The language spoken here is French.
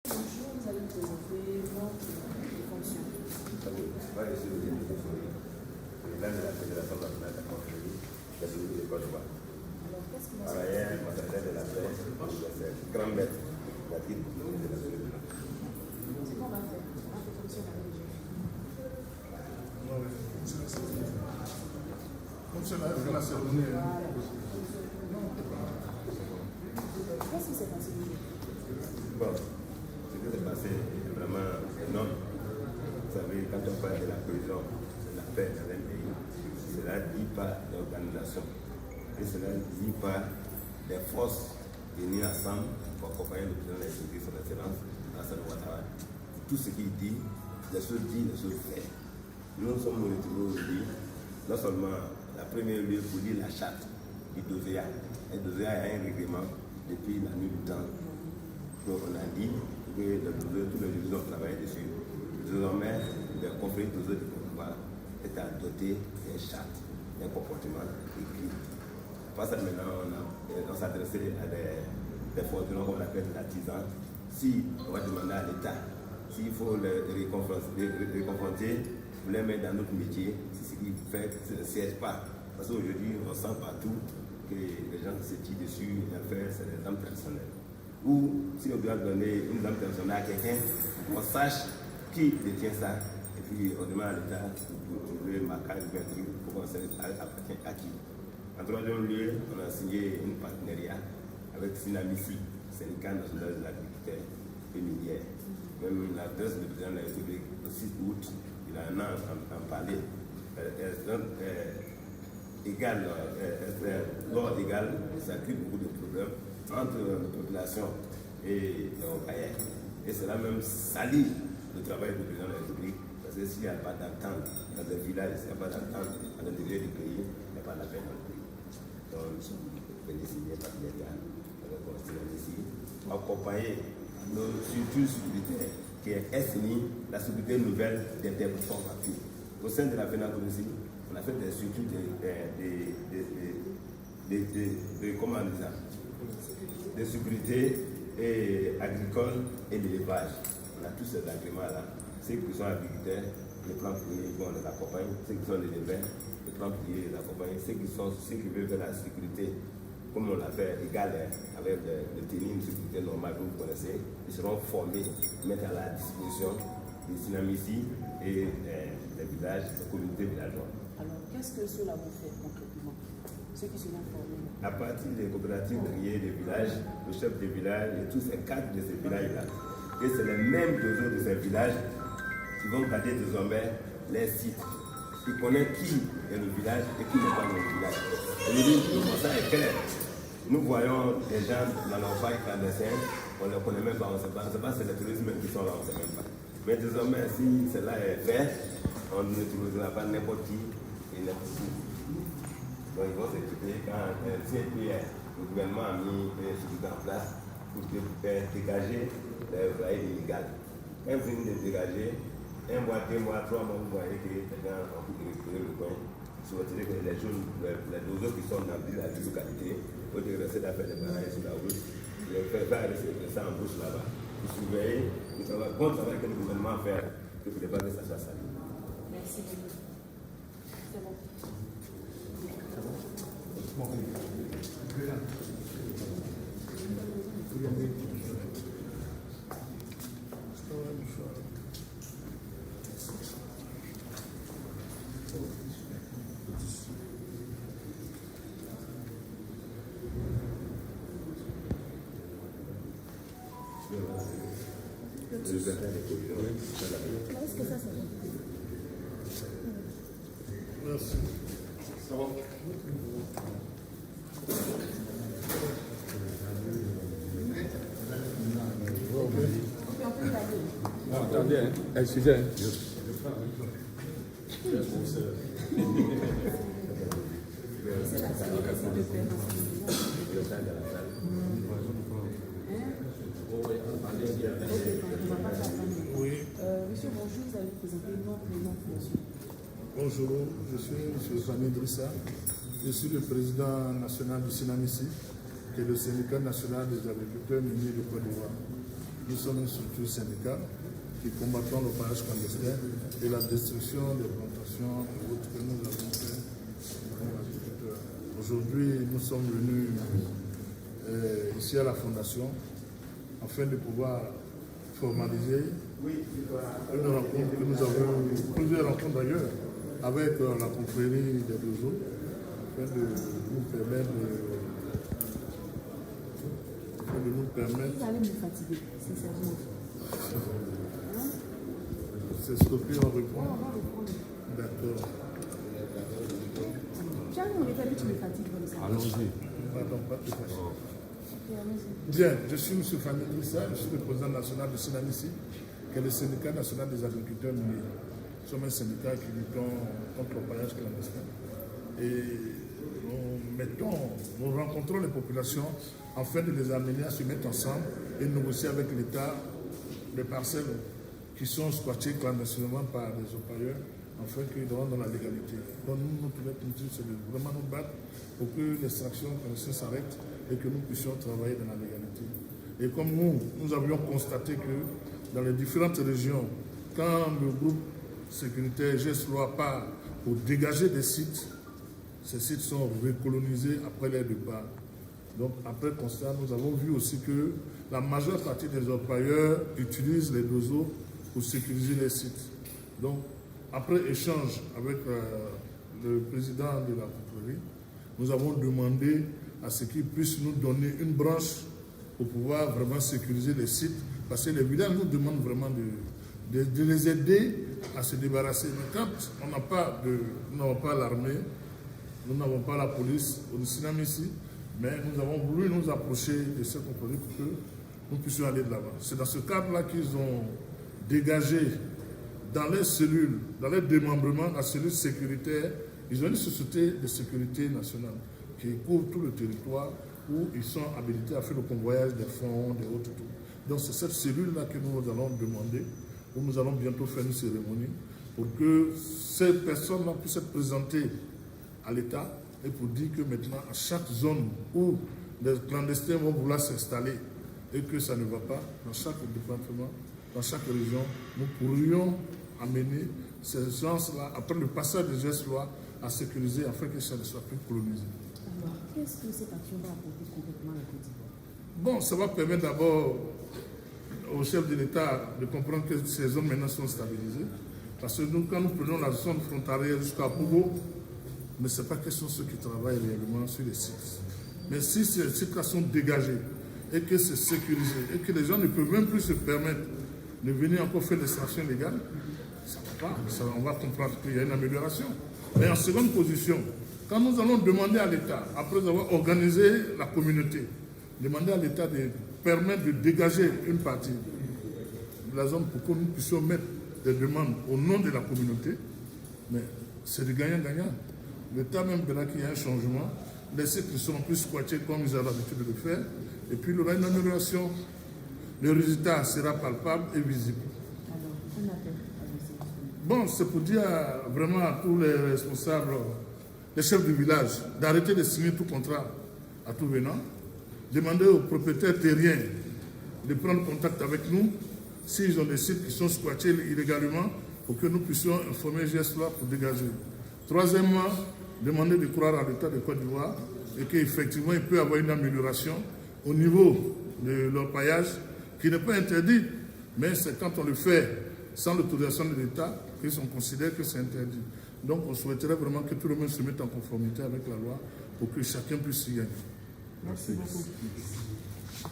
Bonjour, vous allez me présenter les fonctions. Moi, je suis le président de la Fédération nationale de la confrérie de la République de Côte d'Ivoire. Alors, qu'est-ce que vous Par ailleurs, matériel de la presse, universelle, grand maître, la titre de la République. C'est qu'on va faire? On va faire comme si on avait déjà fait. Comme cela, c'est la cérémonie. Qu'est-ce qui s'est passé aujourd'hui? Bon, ce qui s'est passé est vraiment énorme. Vous savez, quand on parle de la cohésion, de la paix dans un pays, cela ne dit pas d'organisation. Et cela ne dit pas des forces venues ensemble pour accompagner le président de la République sur l'excellence, Alassane Ouattara. Tout ce qu'il dit, les choses dites, les choses faites. Nous sommes retrouvés aujourd'hui, non seulement la première lieu pour lire la charte du DOSEA. Et DOSEA a un règlement depuis la nuit du temps. Donc on a dit que tous les juges ont travaillé dessus. Désormais, le conflit de Côte d'Ivoire est à doter d'une charte, d'un comportement écrit. Pas ça maintenant, on s'adressait à des fortunats qu'on appelle des artisans. Si on va demander à l'État, s'il faut les réconfronter, pour les mettre dans notre métier, c'est ce qui fait que ça ne siège pas. Parce qu'aujourd'hui, on sent partout que les gens se tirent dessus, en fait, c'est des âmes personnelles. Ou si on doit donner une âme personnelle à quelqu'un, on sache qui détient ça, et puis on demande à l'État pour trouver ma carte ou un truc pour qu'on sache appartient à qui. En troisième lieu, on a signé un partenariat avec Sinamissi, syndicat national de l'agriculture et minière. Même l'adresse du président de la République, le 6 août, il en a parlé. L'ordre égal, ça crée beaucoup de problèmes entre la population et les Ocaïens. Et cela même salit le travail du président de la République, parce que s'il n'y a pas d'entente dans un village, s'il n'y a pas d'entente à l'intérieur du pays, il n'y a pas la paix dans le pays. Donc, venez signer un partenariat avec le Sénégal ici, pour accompagner nos structures sécuritaires qui est SNI, la sécurité nouvelle des développements rapides. Au sein de la FENAC aussi, on a fait des structures de sécurité et agricole et d'élevage. On a tous ces agréments-là. Ceux qui sont agriculteurs, les plans priés, on les accompagne. Ceux qui sont éleveurs, les plans priés, les accompagne. Ceux qui veulent faire la sécurité, comme on l'a fait égal avec le tenir une sécurité normale que vous connaissez, ils seront formés, mettre à la disposition des Sinamissi et des villages, des communautés villageoises. Alors, qu'est-ce que cela vous fait concrètement? Ceux qui seront formés? À partir des coopératives ouvrières des villages, le chef des villages et tous ces cadres de ces villages-là. Et c'est les mêmes dozeurs de ces villages qui vont garder désormais les sites. Ils connaissent qui est le village et qui n'est pas dans le village. Et le discours, ça est clair. Nous voyons des gens dans leur faille clandestin, on ne les connaît même pas, on ne sait pas c'est les touristes même qui sont là, on ne sait même pas. Mais désormais, si cela est fait, on ne trouvera pas n'importe qui et n'importe qui. Donc ils vont s'équiper quand le gouvernement a mis ce truc en place pour dégager les foyers illégaux. Quand vous venez de dégager, 1 mois, 2 mois, 3 mois, vous voyez que les gens ont pu récupérer le coin. Vous retirez que les dozeurs qui sont dans la localité, vous devez rester à faire des barrages sur la route. Vous devez faire ça en bouche là-bas. Vous surveillez, vous savez bon travail que le gouvernement fait, que vous ne devez pas que ça soit sali. Merci beaucoup. C'est bon. Est-ce que ça c'est bon? Merci. Ça va? Attendez, excusez. Oui. Monsieur, bonjour, vous allez présenter notre prénom fonction. Bonjour, je suis M. Fani Drissa. Je suis le président national du Sinamissi, qui est le syndicat national des agriculteurs miniers de Côte d'Ivoire. Nous sommes une structure syndicale qui combattons l'opération clandestin et la destruction des plantations et autres que nous avons fait. Aujourd'hui, nous sommes venus ici à la Fondation afin de pouvoir formaliser une rencontre que nous avons, plusieurs rencontres d'ailleurs, avec la confrérie des deux autres, afin de nous permettre Vous allez me fatiguer, sincèrement. C'est ce que on répond. D'accord. Tiens, on est allé, tu me fatigues comme ça. Allons-y. Pardon, pas tout à fait. Ok, allons-y. Bien, je suis M. Fanny Drissa, je suis le président national de Sinamissi, qui est le syndicat national des agriculteurs miniers. Nous sommes un syndicat qui lutte contre le paillage clandestin. Et nous rencontrons les populations afin de les amener à se mettre ensemble et négocier avec l'État des parcelles qui sont squattées clandestinement par les opailleurs afin qu'ils rentrent dans la légalité. Donc nous, notre objectif, c'est de vraiment nous battre pour que l'extraction clandestine s'arrête et que nous puissions travailler dans la légalité. Et comme nous avions constaté que dans les différentes régions, quand le groupe sécuritaire GES-Loi part pour dégager des sites, ces sites sont recolonisés après leur départ. Donc après constat, nous avons vu aussi que la majeure partie des orpailleurs utilisent les dozos pour sécuriser les sites. Donc après échange avec le président de la confrérie, nous avons demandé à ce qu'il puisse nous donner une branche pour pouvoir vraiment sécuriser les sites, parce que les villages nous demandent vraiment de les aider à se débarrasser. Mais quand on n'a pas l'armée, nous n'avons pas la police au Sinamissi, mais nous avons voulu nous approcher de cette confrérie pour que nous puissions aller de l'avant. C'est dans ce cadre-là qu'ils ont dégagé dans les cellules, dans les démembrements, la cellule sécuritaire, ils ont une société de sécurité nationale qui couvre tout le territoire où ils sont habilités à faire le convoyage des fonds, des autres tout. Donc c'est cette cellule-là que nous allons demander, où nous allons bientôt faire une cérémonie, pour que ces personnes-là puissent être présentées à l'État et pour dire que maintenant, à chaque zone où les clandestins vont vouloir s'installer et que ça ne va pas, dans chaque département, dans chaque région, nous pourrions amener ces gens-là, après le passage des GES-Loi, à sécuriser afin que ça ne soit plus colonisé. Alors, qu'est-ce que cette action va apporter concrètement à la Côte d'Ivoire? Bon, ça va permettre d'abord au chef de l'État de comprendre que ces zones maintenant sont stabilisées. Parce que nous, quand nous prenons la zone frontalière jusqu'à Pougo, ne sait pas quels sont ceux qui travaillent réellement sur les sites. Mais si ces sites-là sont dégagés et que c'est sécurisé et que les gens ne peuvent même plus se permettre de venir encore faire l'extraction légale, ça ne va pas. On va comprendre qu'il y a une amélioration. Mais en seconde position, quand nous allons demander à l'État, après avoir organisé la communauté, demander à l'État de permettre de dégager une partie de la zone pour que nous puissions mettre des demandes au nom de la communauté, mais c'est du gagnant-gagnant. L'État même verra qu'il y a un changement, les sites ne seront plus squattés comme ils ont l'habitude de le faire, et puis il y aura une amélioration. Le résultat sera palpable et visible. Alors, un appel. Bon, c'est pour dire vraiment à tous les responsables, les chefs du village, d'arrêter de signer tout contrat à tout venant, demander aux propriétaires terriens de prendre contact avec nous s'ils ont des sites qui sont squattés illégalement pour que nous puissions informer GES-Loi pour dégager. Troisièmement, demander de croire à l'État de Côte d'Ivoire et qu'effectivement il peut y avoir une amélioration au niveau de l'orpaillage qui n'est pas interdit, mais c'est quand on le fait sans l'autorisation de l'État qu'on considère que c'est interdit. Donc on souhaiterait vraiment que tout le monde se mette en conformité avec la loi pour que chacun puisse y gagner. Merci beaucoup.